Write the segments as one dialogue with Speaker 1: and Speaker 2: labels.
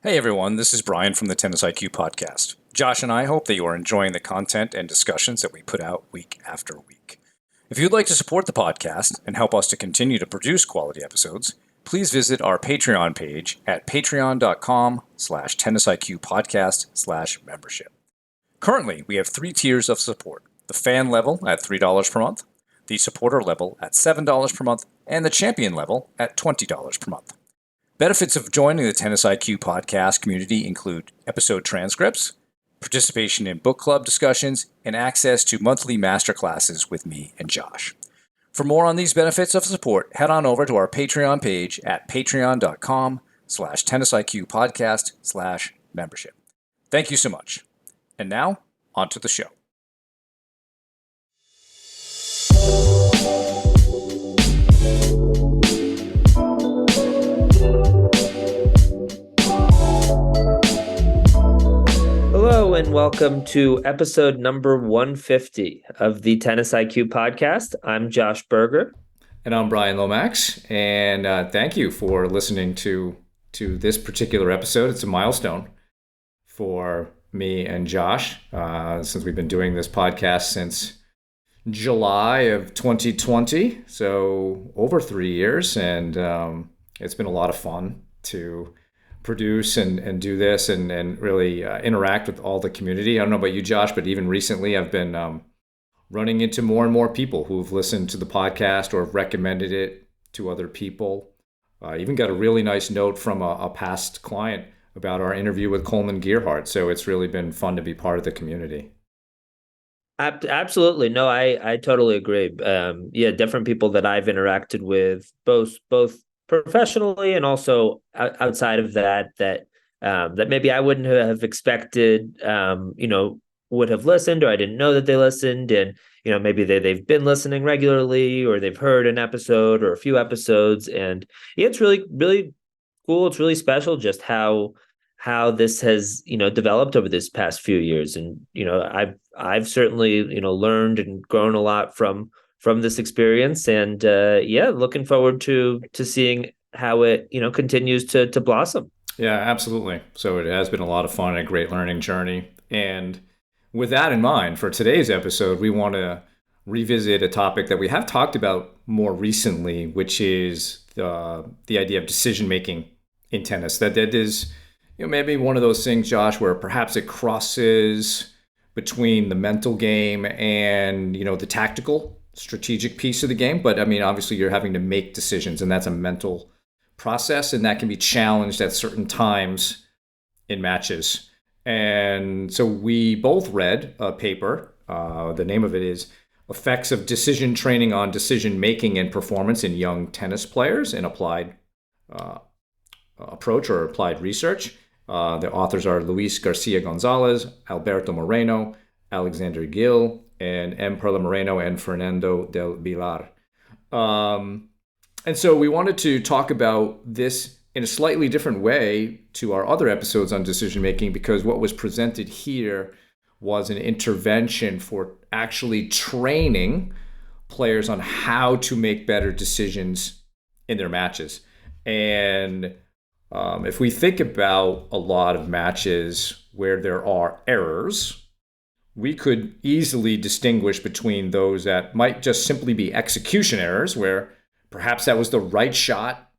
Speaker 1: Hey everyone, this is Brian from the Tennis IQ podcast. Josh and I hope that you are enjoying the content and discussions that we put out week after week. If you'd like to support the podcast and help us to continue to produce quality episodes, please visit our Patreon page at patreon.com/tennisiqpodcast/membership. Currently, we have 3 tiers of support: the fan level at $3 per month, the supporter level at $7 per month, and the champion level at $20 per month. Benefits of joining the Tennis IQ podcast community include episode transcripts, participation in book club discussions, and access to monthly masterclasses with me and Josh. For more on these benefits of support, head on over to our Patreon page at patreon.com/tennisiqpodcast/membership. Thank you so much. And now, on to the show.
Speaker 2: Hello and welcome to episode number 150 of the Tennis IQ podcast. I'm Josh Berger.
Speaker 1: And I'm Brian Lomax. And thank you for listening to this particular episode. It's a milestone for me and Josh since we've been doing this podcast since July of 2020. So over 3 years. And it's been a lot of fun to produce and do this and really interact with all the community. I don't know about you, Josh, but even recently I've been running into more and more people who've listened to the podcast or have recommended it to other people. I even got a really nice note from a past client about our interview with Coleman Gearhart. So it's really been fun to be part of the community.
Speaker 2: Absolutely. No, I totally agree. Different people that I've interacted with, both professionally and also outside of that maybe I wouldn't have expected, would have listened, or I didn't know that they listened. And, maybe they've been listening regularly, or they've heard an episode or a few episodes. And yeah, it's really, really cool. It's really special just how this has, developed over this past few years. And, I've certainly, learned and grown a lot from this experience, and looking forward to seeing how it continues to blossom.
Speaker 1: Yeah, absolutely. So it has been a lot of fun and a great learning journey. And with that in mind, for today's episode, we want to revisit a topic that we have talked about more recently, which is the idea of decision making in tennis. That is, maybe one of those things, Josh, where perhaps it crosses between the mental game and the tactical strategic piece of the game. But I mean, obviously you're having to make decisions, and that's a mental process, and that can be challenged at certain times in matches. And so we both read a paper. The name of it is Effects of Decision Training on Decision Making and Performance in Young Tennis Players, an Applied Approach or Applied Research. The authors are Luis Garcia Gonzalez, Alberto Moreno, Alexander Gil, and M. Perla Moreno and Fernando del Villar. And so we wanted to talk about this in a slightly different way to our other episodes on decision making, because what was presented here was an intervention for actually training players on how to make better decisions in their matches. And if we think about a lot of matches where there are errors, we could easily distinguish between those that might just simply be execution errors, where perhaps that was the right shot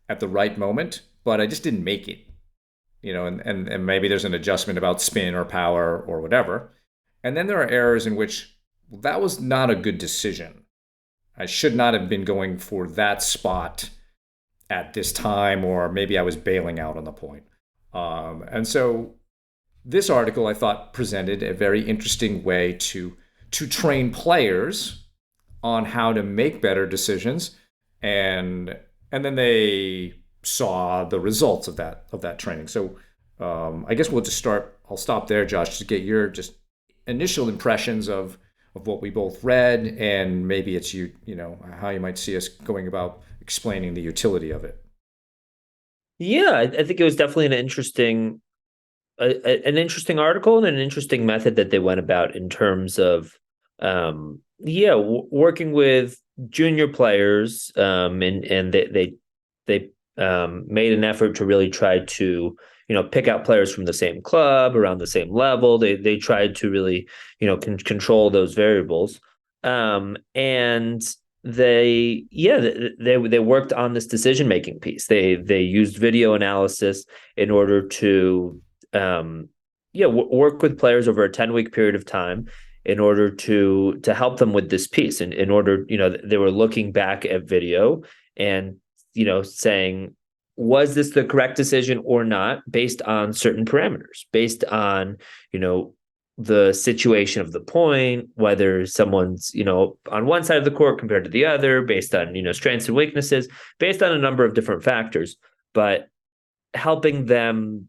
Speaker 1: at the right moment, but I just didn't make it, and maybe there's an adjustment about spin or power or whatever. And then there are errors in which that was not a good decision. I should not have been going for that spot at this time, or maybe I was bailing out on the point. And so this article, I thought, presented a very interesting way to train players on how to make better decisions, and then they saw the results of that training. So I guess we'll just start. I'll stop there, Josh, to get your just initial impressions of what we both read, and maybe it's how you might see us going about explaining the utility of it.
Speaker 2: Yeah, I think it was definitely an interesting article and an interesting method that they went about in terms of working with junior players, and they made an effort to really try to pick out players from the same club, around the same level. They tried to really, control those variables. And they worked on this decision making piece. They used video analysis in order to work with players over a 10-week period of time in order to help them with this piece. And in order, they were looking back at video and saying, was this the correct decision or not, based on certain parameters, based on the situation of the point, whether someone's on one side of the court compared to the other, based on strengths and weaknesses, based on a number of different factors, but helping them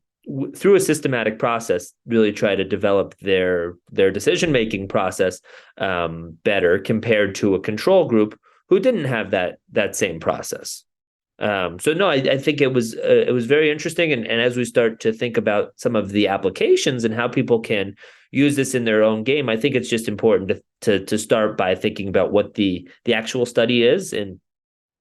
Speaker 2: through a systematic process really try to develop their decision-making process better, compared to a control group who didn't have that same process. So no, I think it was very interesting, and as we start to think about some of the applications and how people can use this in their own game, I think it's just important to start by thinking about what the actual study is. And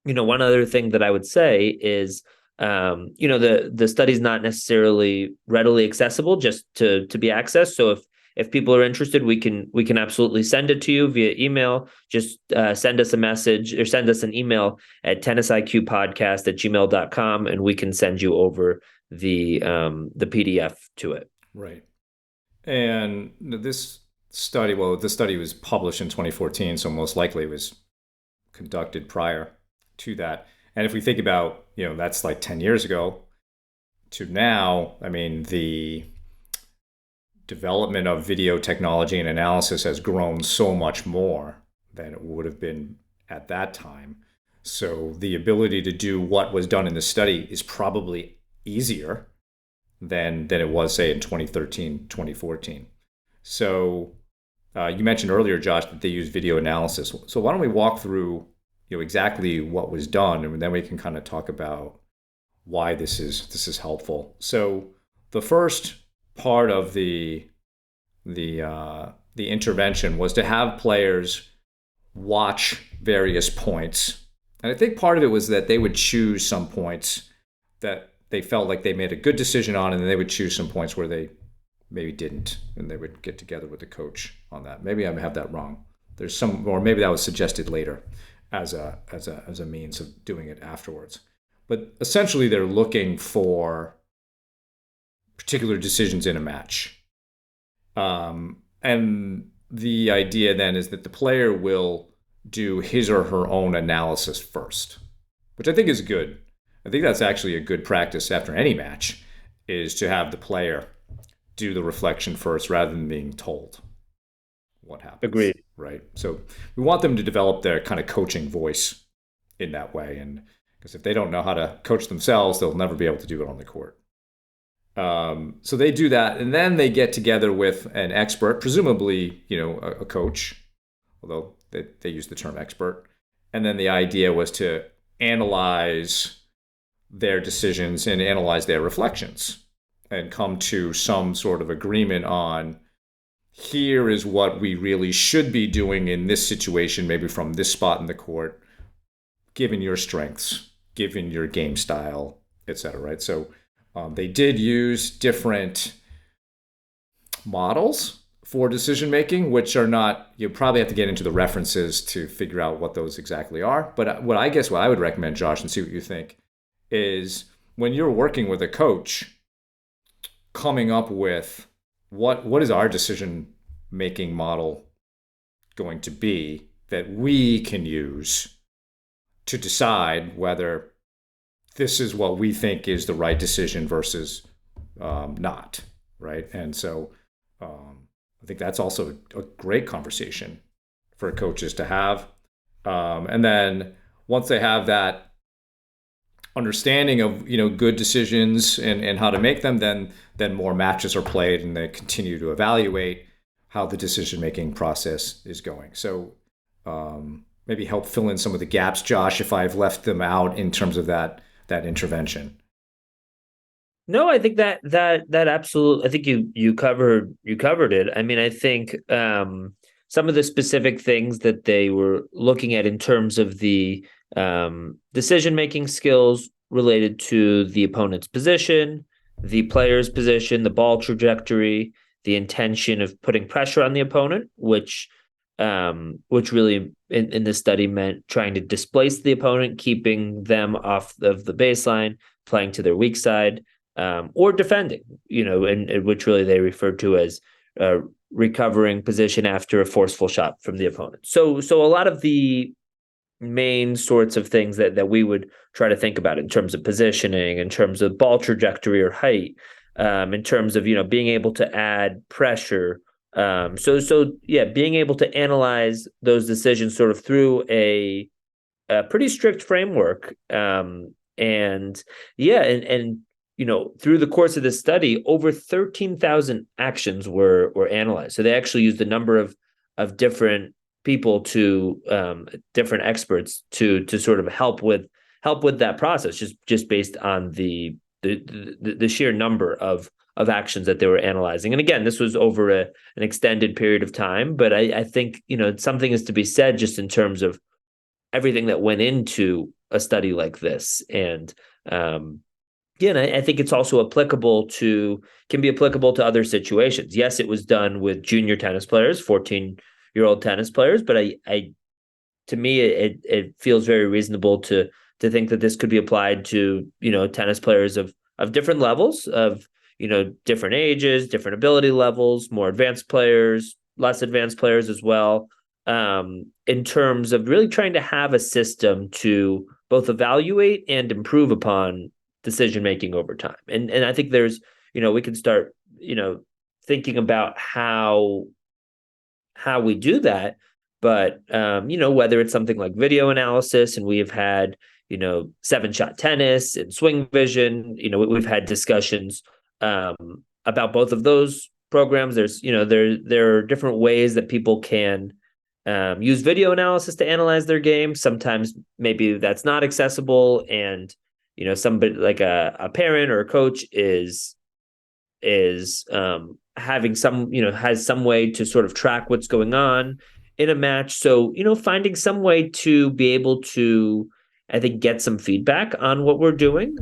Speaker 2: one other thing that I would say is, the study is not necessarily readily accessible just to be accessed. So if people are interested, we can absolutely send it to you via email. Just send us a message or send us an email at tennisiqpodcast@gmail.com, and we can send you over the PDF to it.
Speaker 1: Right. And this study was published in 2014, so most likely it was conducted prior to that. And if we think about, that's like 10 years ago to now, I mean, the development of video technology and analysis has grown so much more than it would have been at that time. So the ability to do what was done in the study is probably easier than it was, say, in 2013, 2014. So you mentioned earlier, Josh, that they use video analysis. So why don't we walk through exactly what was done, and then we can kind of talk about why this is helpful. So the first part of the intervention was to have players watch various points. And I think part of it was that they would choose some points that they felt like they made a good decision on, and then they would choose some points where they maybe didn't, and they would get together with the coach on that. Maybe I have that wrong. There's some, or maybe that was suggested later as a means of doing it afterwards. But essentially, they're looking for particular decisions in a match. And the idea then is that the player will do his or her own analysis first, which I think is good. I think that's actually a good practice after any match, is to have the player do the reflection first rather than being told what happens.
Speaker 2: Agreed.
Speaker 1: Right. So we want them to develop their kind of coaching voice in that way. And because if they don't know how to coach themselves, they'll never be able to do it on the court. So they do that, and then they get together with an expert, presumably, a coach, although they use the term expert. And then the idea was to analyze their decisions and analyze their reflections and come to some sort of agreement on, here is what we really should be doing in this situation, maybe from this spot in the court, given your strengths, given your game style, etc. Right? So they did use different models for decision making, which are not, you probably have to get into the references to figure out what those exactly are. But what I would recommend, Josh, and see what you think, is when you're working with a coach, coming up with what is our decision making model going to be that we can use to decide whether this is what we think is the right decision versus not, right? And so I think that's also a great conversation for coaches to have. And then once they have that understanding of good decisions and how to make them, then more matches are played, and they continue to evaluate how the decision-making process is going. So maybe help fill in some of the gaps, Josh, if I've left them out in terms of that intervention.
Speaker 2: No, I think that absolutely. I think you covered it. I mean, I think some of the specific things that they were looking at in terms of the decision making skills related to the opponent's position, the player's position, the ball trajectory, the intention of putting pressure on the opponent, which really in this study meant trying to displace the opponent, keeping them off of the baseline, playing to their weak side, or defending, and which really they referred to as recovering position after a forceful shot from the opponent. So a lot of the main sorts of things that we would try to think about in terms of positioning, in terms of ball trajectory or height, in terms of being able to add pressure. So yeah, being able to analyze those decisions sort of through a pretty strict framework. And yeah, and through the course of this study, over 13,000 actions were analyzed. So they actually used a number of different people different experts to sort of help with that process, just based on the sheer number of actions that they were analyzing. And again, this was over an extended period of time, but I think something is to be said just in terms of everything that went into a study like this. And yeah, and I think it's also can be applicable to other situations. Yes, it was done with junior tennis players, 14-year-old tennis players, but to me, it feels very reasonable to think that this could be applied to tennis players of different levels, of different ages, different ability levels, more advanced players, less advanced players as well. In terms of really trying to have a system to both evaluate and improve upon decision making over time. And I think there's we can start thinking about how we do that. But whether it's something like video analysis, and we have had 7-shot tennis and swing vision, we've had discussions about both of those programs. There's there are different ways that people can use video analysis to analyze their game. Sometimes maybe that's not accessible, and somebody like a parent or a coach is having has some way to sort of track what's going on in a match. So finding some way to be able to, I think, get some feedback on what we're doing,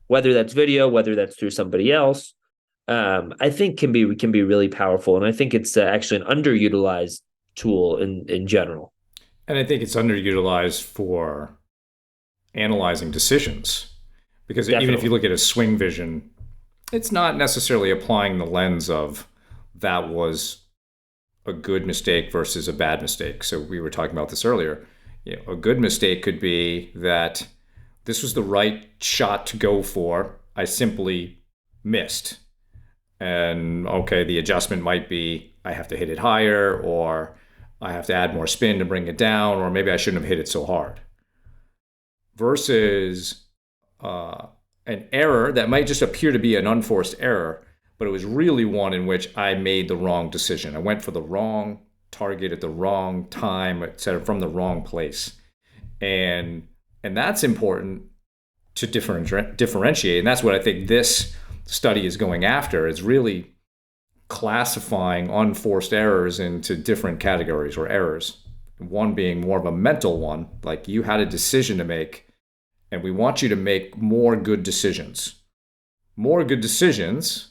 Speaker 2: whether that's video, whether that's through somebody else, I think can be really powerful. And I think it's actually an underutilized tool in general.
Speaker 1: And I think it's underutilized for analyzing decisions, because
Speaker 2: Definitely.
Speaker 1: even if you look at a swing vision, it's not necessarily applying the lens of that was a good mistake versus a bad mistake. So we were talking about this earlier. A good mistake could be that this was the right shot to go for. I simply missed. And okay, the adjustment might be I have to hit it higher, or I have to add more spin to bring it down, or maybe I shouldn't have hit it so hard. Versus an error that might just appear to be an unforced error, but it was really one in which I made the wrong decision. I went for the wrong target at the wrong time, etc., from the wrong place. And that's important to differentiate. And that's what I think this study is going after, is really classifying unforced errors into different categories or errors. One being more of a mental one, like you had a decision to make, and we want you to make more good decisions. More good decisions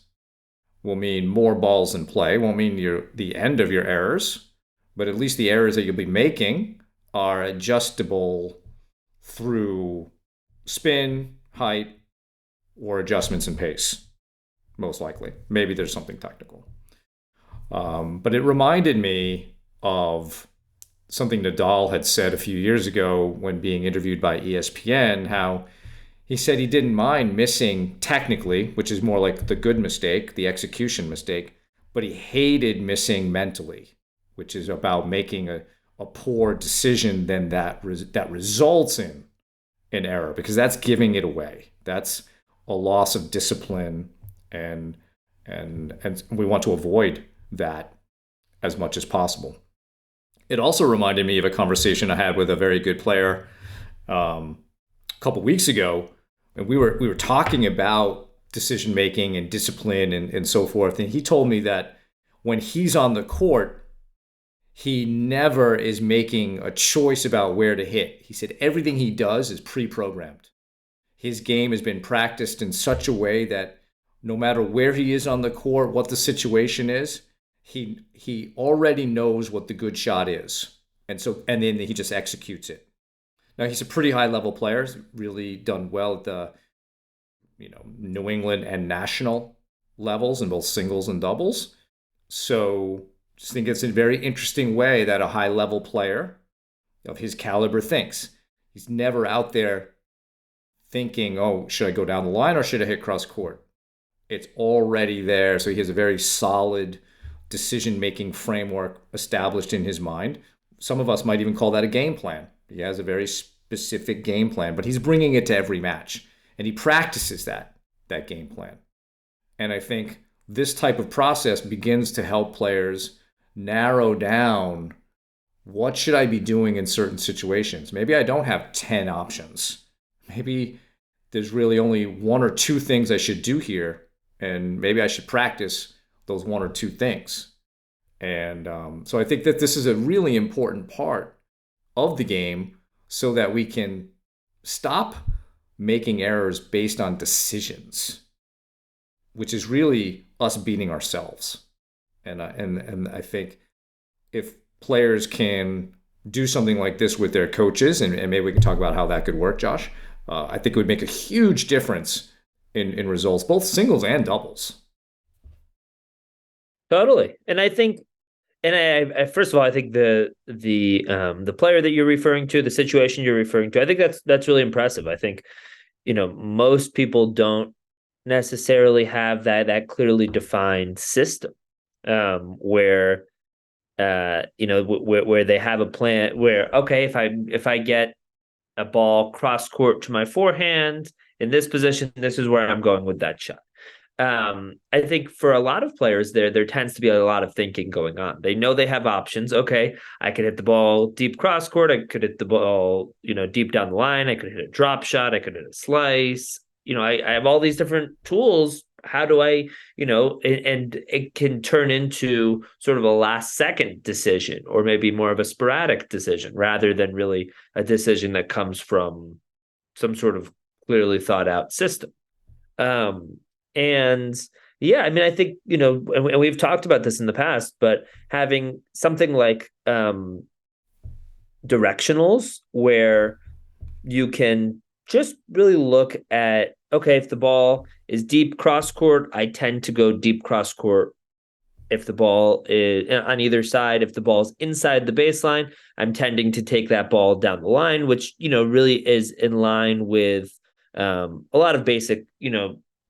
Speaker 1: will mean more balls in play, won't mean the end of your errors, but at least the errors that you'll be making are adjustable through spin, height, or adjustments in pace, most likely. Maybe there's something technical. But it reminded me of something Nadal had said a few years ago when being interviewed by ESPN, how he said he didn't mind missing technically, which is more like the good mistake, the execution mistake, but he hated missing mentally, which is about making a poor decision then that results in an error, because that's giving it away. That's a loss of discipline, and we want to avoid that as much as possible. It also reminded me of a conversation I had with a very good player a couple weeks ago, and we were talking about decision making and discipline and so forth. And he told me that when he's on the court, he never is making a choice about where to hit. He said everything he does is pre-programmed. His game has been practiced in such a way that no matter where he is on the court, what the situation is, he already knows what the good shot is. And then he just executes it. Now he's a pretty high level player, he's really done well at the New England and national levels in both singles and doubles. So just think it's a very interesting way that a high level player of his caliber thinks. He's never out there thinking, oh, should I go down the line or should I hit cross court? It's already there. So he has a very solid decision making framework established in his mind. Some of us might even call that a game plan. He has a very specific game plan, but he's bringing it to every match and he practices that game plan. And I think this type of process begins to help players narrow down what should I be doing in certain situations. Maybe I don't have 10 options. Maybe there's really only one or two things I should do here, and maybe I should practice those one or two things. And so I think that this is a really important part of the game so that we can stop making errors based on decisions, which is really us beating ourselves. And I think if players can do something like this with their coaches, and maybe we can talk about how that could work, Josh, I think it would make a huge difference in results, both singles and doubles.
Speaker 2: Totally. And I think, and I first of all, I think the player that you're referring to, the situation you're referring to, I think that's really impressive. I think, most people don't necessarily have that clearly defined system, where where they have a plan where, okay, if I get a ball cross court to my forehand in this position, this is where I'm going with that shot. I think for a lot of players there tends to be a lot of thinking going on. They know they have options. Okay, I could hit the ball deep cross court. I could hit the ball, deep down the line. I could hit a drop shot. I could hit a slice. I have all these different tools. How do I, and it can turn into sort of a last second decision or maybe more of a sporadic decision rather than really a decision that comes from some sort of clearly thought out system. And yeah, I mean, I think, and we've talked about this in the past, but having something like directionals where you can just really look at, okay, if the ball is deep cross court, I tend to go deep cross court. If the ball is on either side, if the ball is inside the baseline, I'm tending to take that ball down the line, which, really is in line with a lot of basic,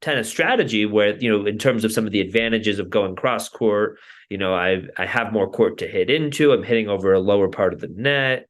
Speaker 2: tennis strategy where, in terms of some of the advantages of going cross court, I have more court to hit into. I'm hitting over a lower part of the net.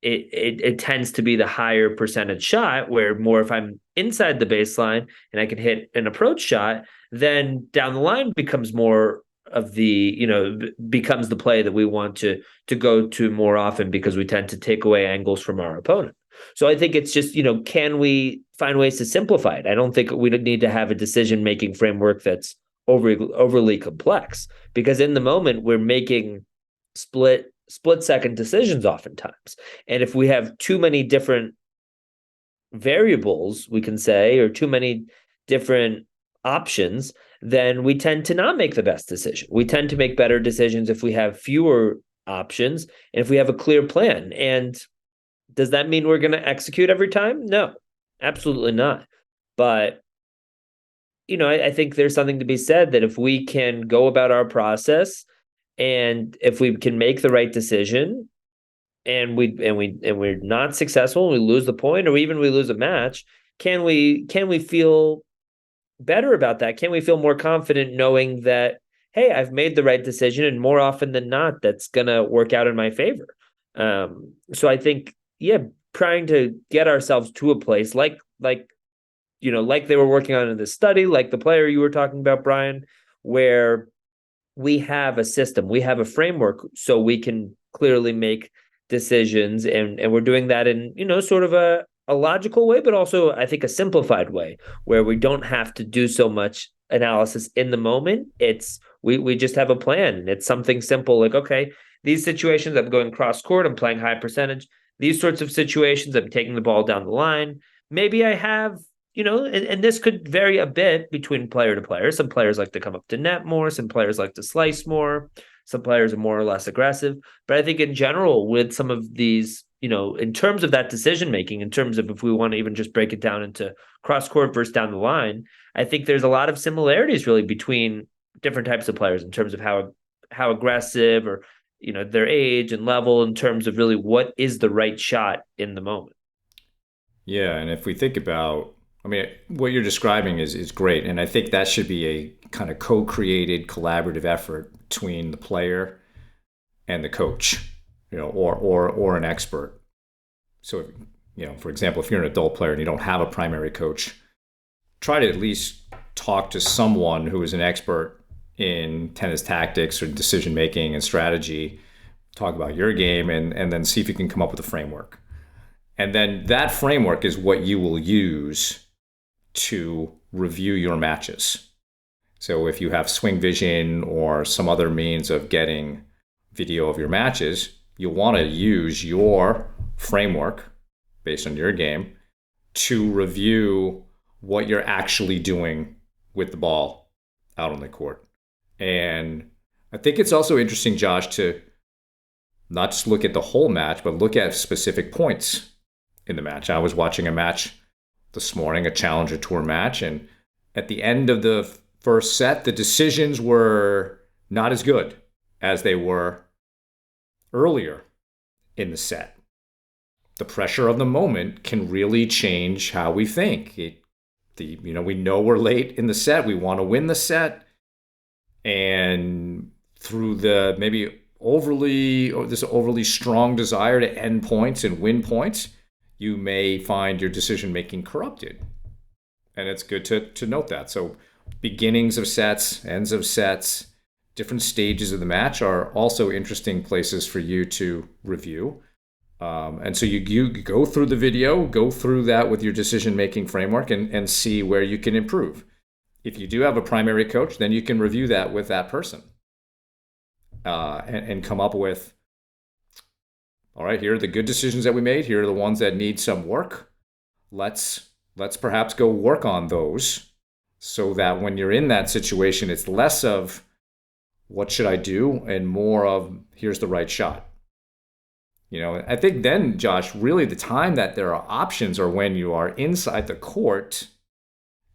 Speaker 2: It tends to be the higher percentage shot where more if I'm inside the baseline and I can hit an approach shot, then down the line becomes more of the, becomes the play that we want to go to more often because we tend to take away angles from our opponent. So I think it's just, can we find ways to simplify it? I don't think we need to have a decision-making framework that's overly complex because in the moment we're making split second decisions oftentimes. And if we have too many different variables, we can say, or too many different options, then we tend to not make the best decision. We tend to make better decisions if we have fewer options and if we have a clear plan. And does that mean we're going to execute every time? No, absolutely not. But, I think there's something to be said that if we can go about our process and if we can make the right decision and we're not successful, we lose the point or even we lose a match, can we feel better about that? Can we feel more confident knowing that, hey, I've made the right decision and more often than not, that's going to work out in my favor. So I think, trying to get ourselves to a place like they were working on in this study, like the player you were talking about, Brian, where we have a system, we have a framework so we can clearly make decisions and we're doing that in, sort of a logical way, but also I think a simplified way where we don't have to do so much analysis in the moment. It's we just have a plan and it's something simple like, okay, these situations I'm going cross court, I'm playing high percentage. These sorts of situations, I'm taking the ball down the line. Maybe I have and this could vary a bit between player to player. Some players like to come up to net more, some players like to slice more, some players are more or less aggressive. But I think in general, with some of these, in terms of that decision making, in terms of if we want to even just break it down into cross court versus down the line, I think there's a lot of similarities really between different types of players in terms of how aggressive or their age and level in terms of really what is the right shot in the moment.
Speaker 1: Yeah, and if we think about, I mean, what you're describing is great, and I think that should be a kind of co-created, collaborative effort between the player and the coach, or an expert. So, for example, if you're an adult player and you don't have a primary coach, try to at least talk to someone who is an expert in tennis tactics or decision making and strategy. Talk about your game, and then see if you can come up with a framework. And then that framework is what you will use to review your matches. So if you have Swing Vision or some other means of getting video of your matches, you'll want to use your framework based on your game to review what you're actually doing with the ball out on the court. And I think it's also interesting, Josh, to not just look at the whole match, but look at specific points in the match. I was watching a match this morning, a Challenger Tour match, and at the end of the first set, the decisions were not as good as they were earlier in the set. The pressure of the moment can really change how we think. We know we're late in the set. We want to win the set. And through the maybe this overly strong desire to end points and win points, you may find your decision making corrupted. And it's good to note that. So beginnings of sets, ends of sets, different stages of the match are also interesting places for you to review. And so you go through the video, go through that with your decision making framework, and see where you can improve. If you do have a primary coach, then you can review that with that person and come up with, all right, here are the good decisions that we made. Here are the ones that need some work. Let's perhaps go work on those so that when you're in that situation, it's less of what should I do and more of here's the right shot. I think then, Josh, really the time that there are options are when you are inside the court.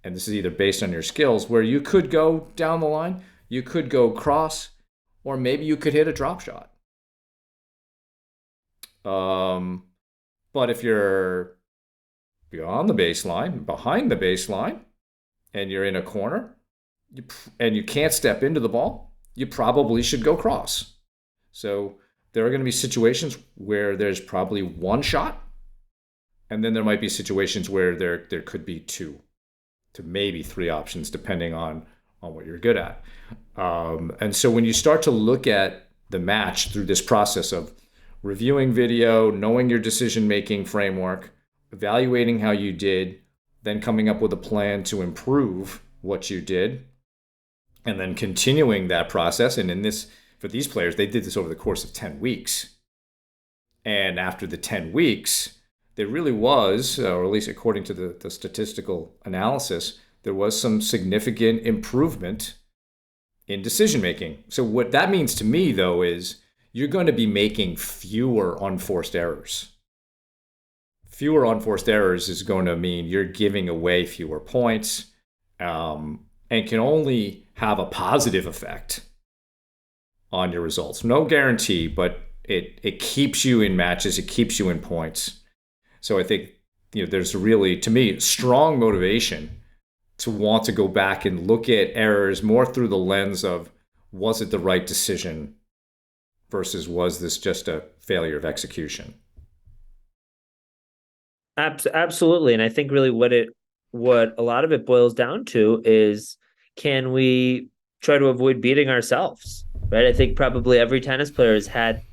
Speaker 1: And this is either based on your skills, where you could go down the line, you could go cross, or maybe you could hit a drop shot. But if you're beyond the baseline, behind the baseline, and you're in a corner, and you can't step into the ball, you probably should go cross. So there are going to be situations where there's probably one shot, and then there might be situations where there could be two to maybe three options, depending on what you're good at. And so when you start to look at the match through this process of reviewing video, knowing your decision-making framework, evaluating how you did, then coming up with a plan to improve what you did, and then continuing that process. And for these players, they did this over the course of 10 weeks. And after the 10 weeks, there really was, or at least according to the statistical analysis, there was some significant improvement in decision-making. So what that means to me, though, is you're going to be making fewer unforced errors. Fewer unforced errors is going to mean you're giving away fewer points, and can only have a positive effect on your results. No guarantee, but it keeps you in matches, it keeps you in points. So I think there's really, to me, strong motivation to want to go back and look at errors more through the lens of, was it the right decision versus was this just a failure of execution?
Speaker 2: Absolutely. And I think really what a lot of it boils down to is, can we try to avoid beating ourselves, right? I think probably every tennis player has had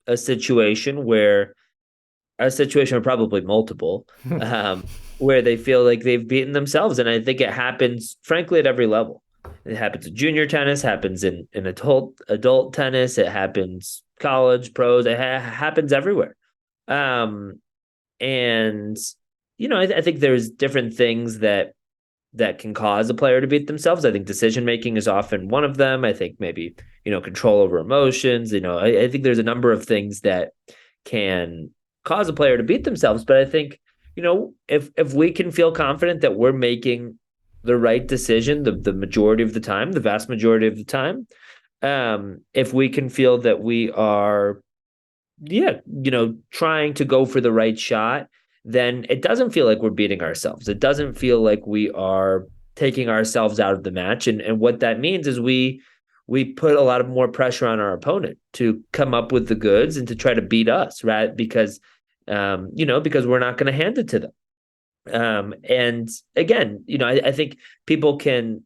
Speaker 2: a situation where probably multiple, where they feel like they've beaten themselves. And I think it happens, frankly, at every level. It happens in junior tennis, happens in adult tennis, it happens college, pros, it happens everywhere. And I think there's different things that can cause a player to beat themselves. I think decision making is often one of them. I think maybe, control over emotions. I think there's a number of things that can cause a player to beat themselves. But I think, if we can feel confident that we're making the right decision the majority of the time, the vast majority of the time, if we can feel that we are, yeah, trying to go for the right shot, then it doesn't feel like we're beating ourselves. It doesn't feel like we are taking ourselves out of the match. And what that means is we put a lot of more pressure on our opponent to come up with the goods and to try to beat us, right? Because we're not going to hand it to them. And again, I think people can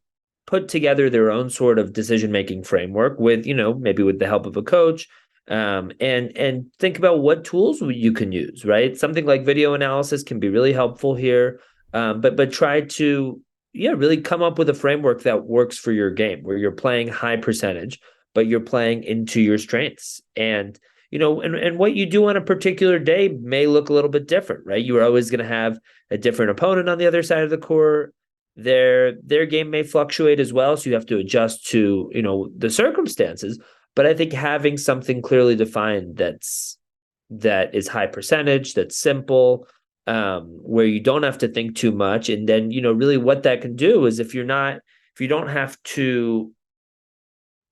Speaker 2: put together their own sort of decision-making framework with, maybe with the help of a coach, and think about what tools you can use, right? Something like video analysis can be really helpful here. But try to, really come up with a framework that works for your game, where you're playing high percentage, but you're playing into your strengths. And what you do on a particular day may look a little bit different, right? You are always going to have a different opponent on the other side of the court. Their game may fluctuate as well, so you have to adjust to, the circumstances. But I think having something clearly defined that is high percentage, that's simple, where you don't have to think too much, and then really what that can do is if you don't have to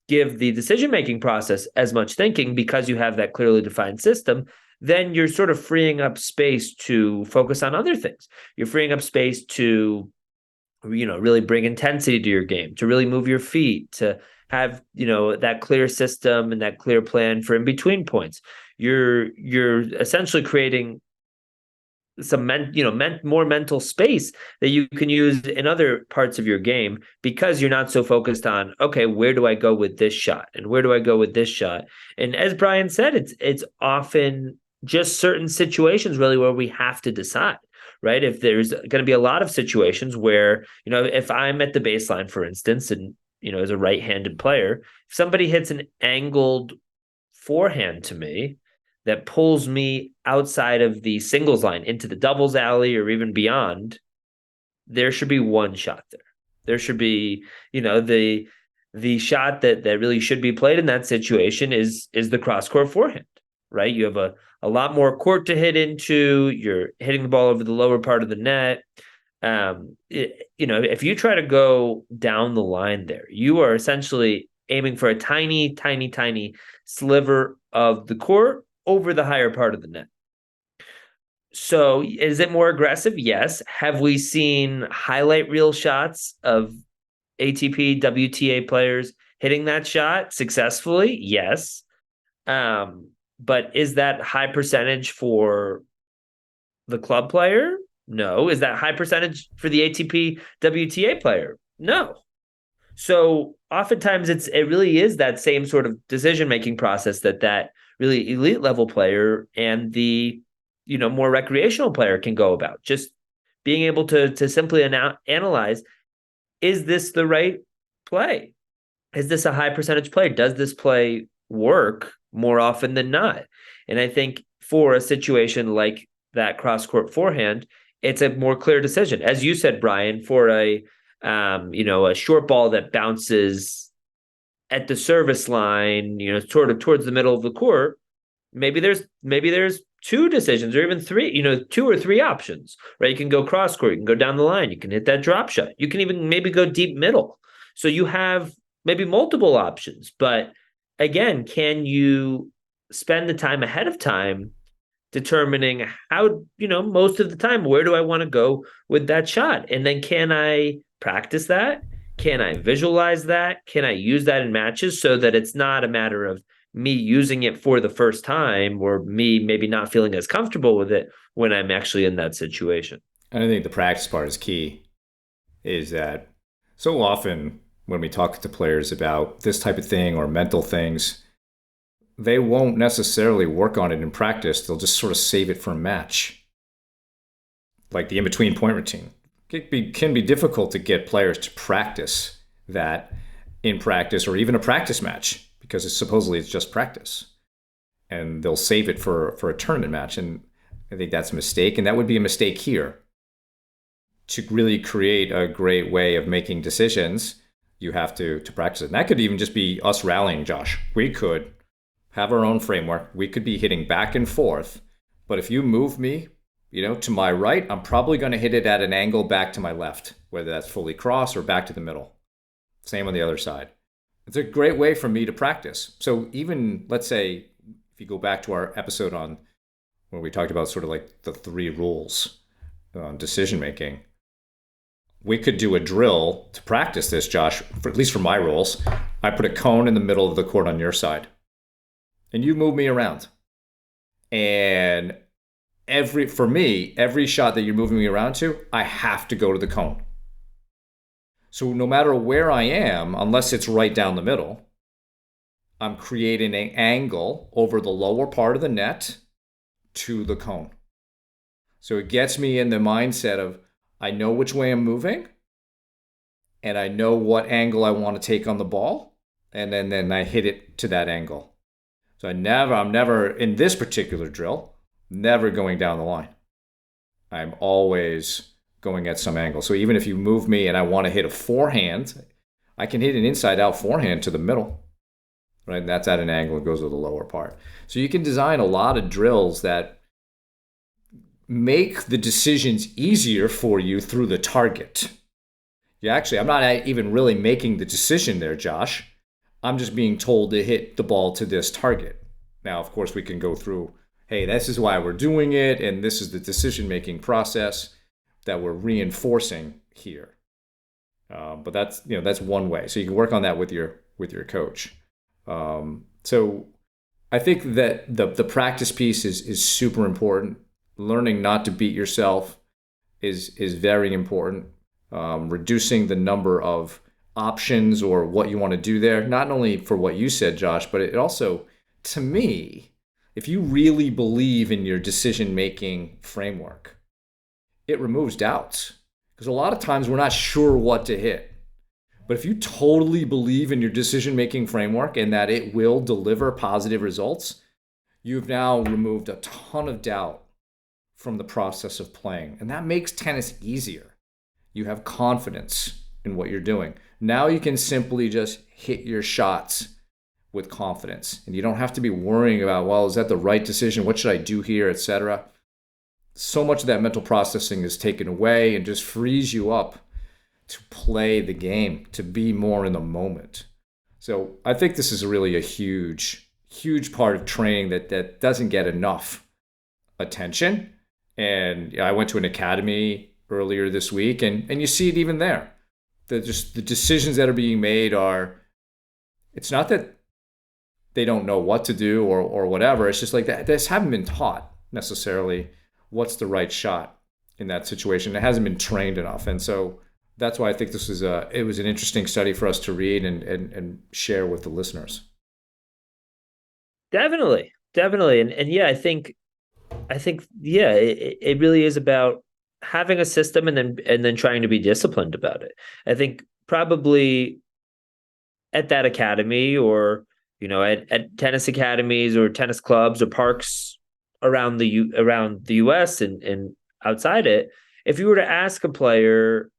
Speaker 2: give the decision-making process as much thinking because you have that clearly defined system, then you're sort of freeing up space to focus on other things. You're freeing up space to, really bring intensity to your game, to really move your feet, to have, that clear system and that clear plan for in between points. You're essentially creating some more mental space that you can use in other parts of your game, because you're not so focused on, okay, where do I go with this shot and where do I go with this shot? And as Brian said, it's often just certain situations really where we have to decide, right? If there's going to be a lot of situations where, if I'm at the baseline, for instance, and, as a right-handed player, if somebody hits an angled forehand to me that pulls me outside of the singles line into the doubles alley or even beyond, there should be one shot there. There should be, the shot that really should be played in that situation is the cross-court forehand, right? You have a lot more court to hit into. You're hitting the ball over the lower part of the net. If you try to go down the line there, you are essentially aiming for a tiny, tiny, tiny sliver of the court over the higher part of the net. So is it more aggressive? Yes. Have we seen highlight reel shots of ATP, WTA players hitting that shot successfully? Yes. But is that high percentage for the club player? No. Is that high percentage for the ATP, WTA player? No. So oftentimes it really is that same sort of decision-making process that really elite level player and the, more recreational player can go about. Just being able to simply analyze, is this the right play? Is this a high percentage play? Does this play work more often than not? And I think for a situation like that cross-court forehand, it's a more clear decision. As you said, Brian, for a short ball that bounces at the service line, sort of towards the middle of the court, maybe there's two decisions or even three, two or three options, right? You can go cross court, you can go down the line, you can hit that drop shot, you can even maybe go deep middle. So you have maybe multiple options, but again, can you spend the time ahead of time determining how, most of the time, where do I want to go with that shot? And then can I practice that? Can I visualize that? Can I use that in matches so that it's not a matter of me using it for the first time or me maybe not feeling as comfortable with it when I'm actually in that situation?
Speaker 1: And I think the practice part is key, is that so often when we talk to players about this type of thing or mental things, they won't necessarily work on it in practice. They'll just sort of save it for a match, like the in-between point routine. It can be difficult to get players to practice that in practice or even a practice match, because it's just practice. And they'll save it for a tournament match. And I think that's a mistake. And that would be a mistake here. to really create a great way of making decisions, you have to practice it. And that could even just be us rallying, Josh. We could have our own framework. We could be hitting back and forth. But if you move me, to my right, I'm probably going to hit it at an angle back to my left, whether that's fully cross or back to the middle. Same on the other side. It's a great way for me to practice. So even, let's say, if you go back to our episode on where we talked about sort of like the 3 rules on decision making, we could do a drill to practice this, Josh, at least for my rules. I put a cone in the middle of the court on your side, and you move me around. And every shot that you're moving me around to, I have to go to the cone. So no matter where I am, unless it's right down the middle, I'm creating an angle over the lower part of the net to the cone. So it gets me in the mindset of, I know which way I'm moving, and I know what angle I want to take on the ball, and then I hit it to that angle. So I'm never, in this particular drill, never going down the line. I'm always going at some angle. So even if you move me and I want to hit a forehand, I can hit an inside-out forehand to the middle. Right? That's at an angle. It goes to the lower part. So you can design a lot of drills that make the decisions easier for you through the target. I'm not even really making the decision there, Josh. I'm just being told to hit the ball to this target. Now, of course, we can go through, hey, this is why we're doing it, and this is the decision-making process that we're reinforcing here. But that's one way. So you can work on that with your coach. So I think that the practice piece is super important. Learning not to beat yourself is very important. Reducing the number of options or what you want to do there, not only for what you said, Josh, but it also, to me, if you really believe in your decision-making framework, it removes doubts. Because a lot of times we're not sure what to hit. But if you totally believe in your decision-making framework and that it will deliver positive results, you've now removed a ton of doubt from the process of playing. And that makes tennis easier. You have confidence in what you're doing. Now you can simply just hit your shots with confidence. And you don't have to be worrying about, well, is that the right decision? What should I do here, etc. So much of that mental processing is taken away and just frees you up to play the game, to be more in the moment. So I think this is really a huge, huge part of training that doesn't get enough attention. And I went to an academy earlier this week, and you see it even there. The decisions that are being made it's not that they don't know what to do or whatever. It's just like that. They just haven't been taught necessarily what's the right shot in that situation. It hasn't been trained enough. And so that's why I think this was it was an interesting study for us to read and share with the listeners.
Speaker 2: Definitely. And yeah, I think yeah, it really is about having a system and then trying to be disciplined about it. I think probably at that academy or, at tennis academies or tennis clubs or parks around the US and outside it, if you were to ask a player,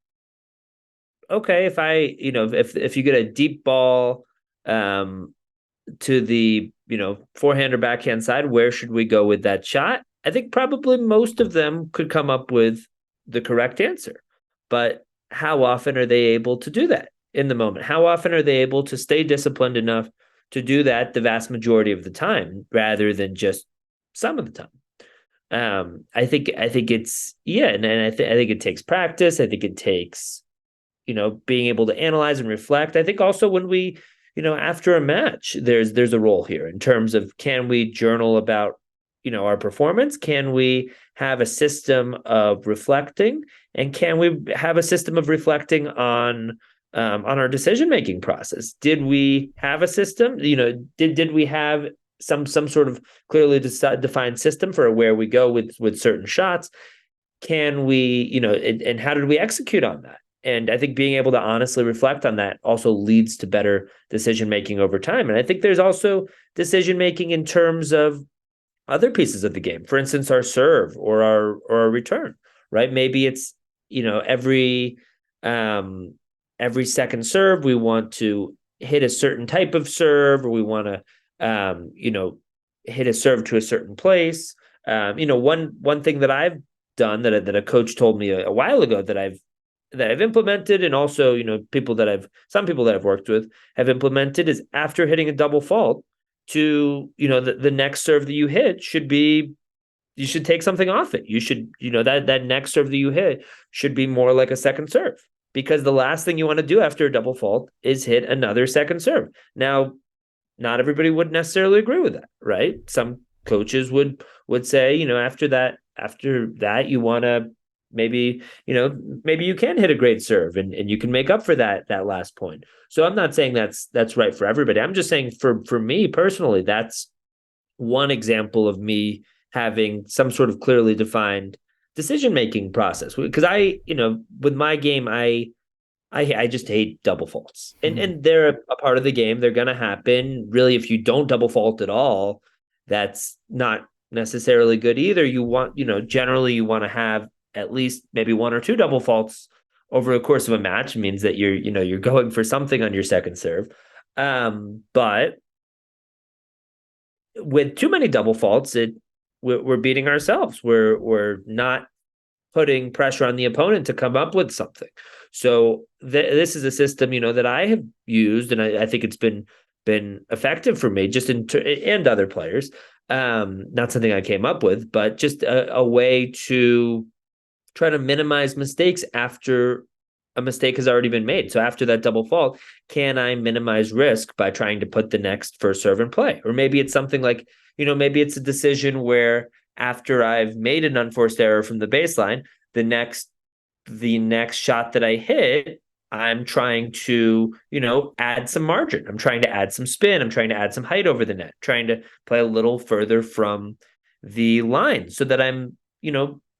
Speaker 2: okay, if you get a deep ball to the forehand or backhand side, where should we go with that shot? I think probably most of them could come up with the correct answer. But how often are they able to do that in the moment? How often are they able to stay disciplined enough to do that the vast majority of the time rather than just some of the time? I think it's, and I think it takes practice. I think it takes, being able to analyze and reflect. I think also when we, after a match, there's a role here in terms of, can we journal about, our performance? Can we have a system of reflecting? And can we have a system of reflecting on our decision-making process? Did we have a system? Did we have some sort of clearly defined system for where we go with certain shots? Can we, and how did we execute on that? And I think being able to honestly reflect on that also leads to better decision-making over time. And I think there's also decision-making in terms of other pieces of the game. For instance, our serve or our return, right? Maybe it's, every second serve we want to hit a certain type of serve, or we want to hit a serve to a certain place. One thing that I've done that a coach told me a while ago that I've implemented, and also some people that I've worked with have implemented, is after hitting a double fault, to the next serve that you hit should be, you should take something off it. You should, that next serve that you hit should be more like a second serve, because the last thing you want to do after a double fault is hit another second serve. Now, not everybody would necessarily agree with that, right? Some coaches would say, after that you want to maybe you can hit a great serve, and you can make up for that last point. So I'm not saying that's right for everybody. I'm just saying for me personally, that's one example of me having some sort of clearly defined decision-making process. Because with my game, I just hate double faults, and they're a part of the game. They're going to happen. Really, if you don't double fault at all, that's not necessarily good either. Generally you want to have at least maybe one or two double faults over the course of a match. It means that you're going for something on your second serve. But with too many double faults, we're beating ourselves. We're not putting pressure on the opponent to come up with something. So this is a system, that I have used, and I think it's been effective for me, and other players. Not something I came up with, but just a way to try to minimize mistakes after a mistake has already been made. So after that double fault, can I minimize risk by trying to put the next first serve in play? Or maybe it's something like, maybe it's a decision where after I've made an unforced error from the baseline, the next shot that I hit, I'm trying to, add some margin. I'm trying to add some spin. I'm trying to add some height over the net, trying to play a little further from the line so that I'm,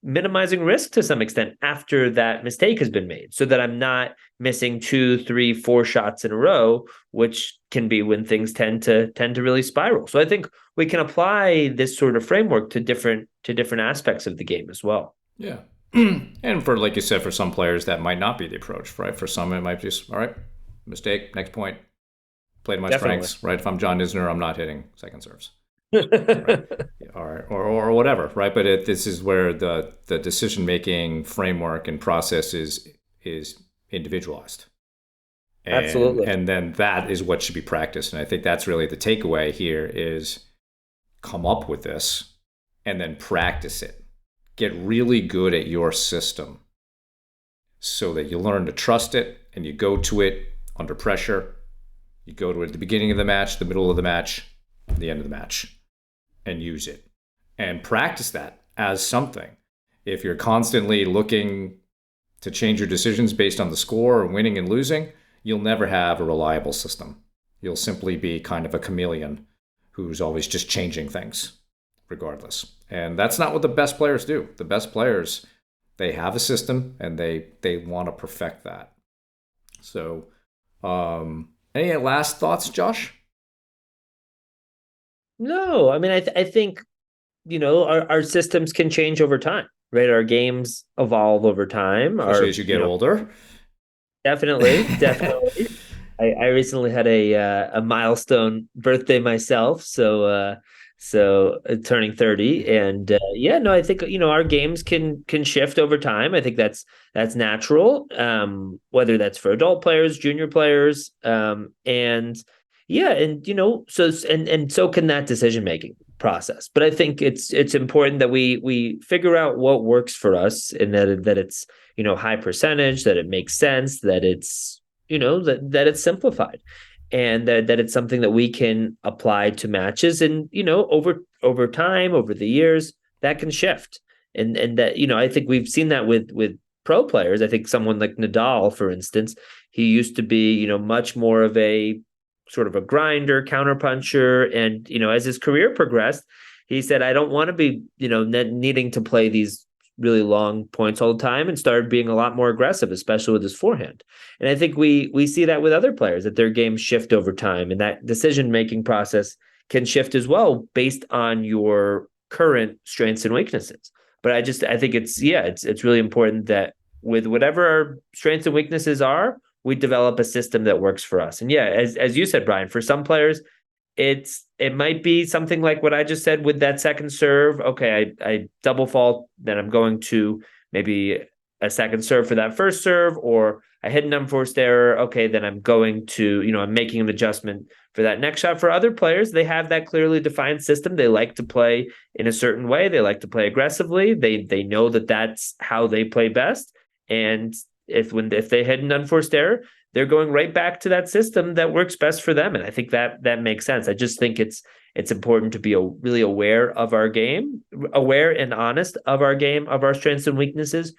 Speaker 2: minimizing risk to some extent after that mistake has been made, so that I'm not missing 2, 3, 4 shots in a row, which can be when things tend to really spiral. So I think we can apply this sort of framework to different aspects of the game as well.
Speaker 1: Yeah. And for, like you said, for some players that might not be the approach, right? For some it might be just, all right, mistake, next point, play to my strengths, right? If I'm John Isner, I'm not hitting second serves. Right. or whatever, right? But this is where the decision-making framework and process is individualized.
Speaker 2: Absolutely.
Speaker 1: And then that is what should be practiced. And I think that's really the takeaway here is come up with this and then practice it. Get really good at your system so that you learn to trust it and you go to it under pressure. You go to it at the beginning of the match, the middle of the match, the end of the match, and use it. And practice that as something. If you're constantly looking to change your decisions based on the score or winning and losing, you'll never have a reliable system. You'll simply be kind of a chameleon who's always just changing things regardless. And that's not what the best players do. The best players, they have a system and they want to perfect that. So, any last thoughts, Josh?
Speaker 2: No, I mean, I think, our systems can change over time, right? Our games evolve over time.
Speaker 1: Especially as you get older.
Speaker 2: Definitely. I recently had a milestone birthday myself, so turning 30, and I think our games can shift over time. I think that's natural, whether that's for adult players, junior players, and so can that decision making process. But I think it's important that we figure out what works for us, and that it's high percentage, that it makes sense, that it's that it's simplified, and that it's something that we can apply to matches. And over time, over the years, that can shift, and that I think we've seen that with pro players. I think someone like Nadal, for instance, he used to be much more of a sort of a grinder, counterpuncher, and as his career progressed, he said, I don't want to be needing to play these really long points all the time, and started being a lot more aggressive, especially with his forehand. And I think we see that with other players, that their games shift over time, and that decision-making process can shift as well based on your current strengths and weaknesses. But I think it's really important that with whatever our strengths and weaknesses are, we develop a system that works for us. And yeah, as you said, Brian, for some players, it might be something like what I just said with that second serve. Okay, I double fault, then I'm going to maybe a second serve for that first serve, or I hit an unforced error. Okay, then I'm going to, I'm making an adjustment for that next shot. For other players, they have that clearly defined system. They like to play in a certain way. They like to play aggressively. They know that that's how they play best. And if they hit an unforced error, they're going right back to that system that works best for them. And I think that makes sense. I just think it's important to be really aware of our game, aware and honest of our game, of our strengths and weaknesses,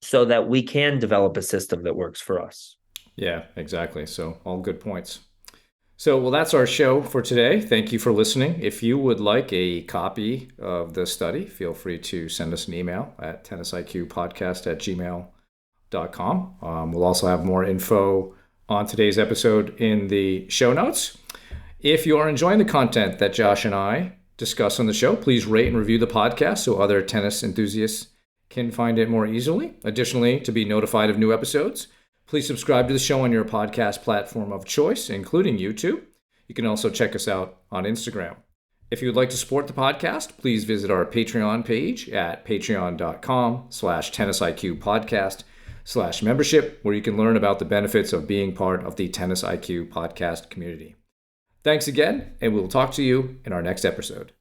Speaker 2: so that we can develop a system that works for us.
Speaker 1: Yeah, exactly. So all good points. So, well, that's our show for today. Thank you for listening. If you would like a copy of the study, feel free to send us an email at tennisiqpodcast@gmail.com. We'll also have more info on today's episode in the show notes. If you are enjoying the content that Josh and I discuss on the show, please rate and review the podcast so other tennis enthusiasts can find it more easily. Additionally, to be notified of new episodes, please subscribe to the show on your podcast platform of choice, including YouTube. You can also check us out on Instagram. If you would like to support the podcast, please visit our Patreon page at patreon.com/tennisiqpodcast/membership, where you can learn about the benefits of being part of the Tennis IQ podcast community. Thanks again, and we'll talk to you in our next episode.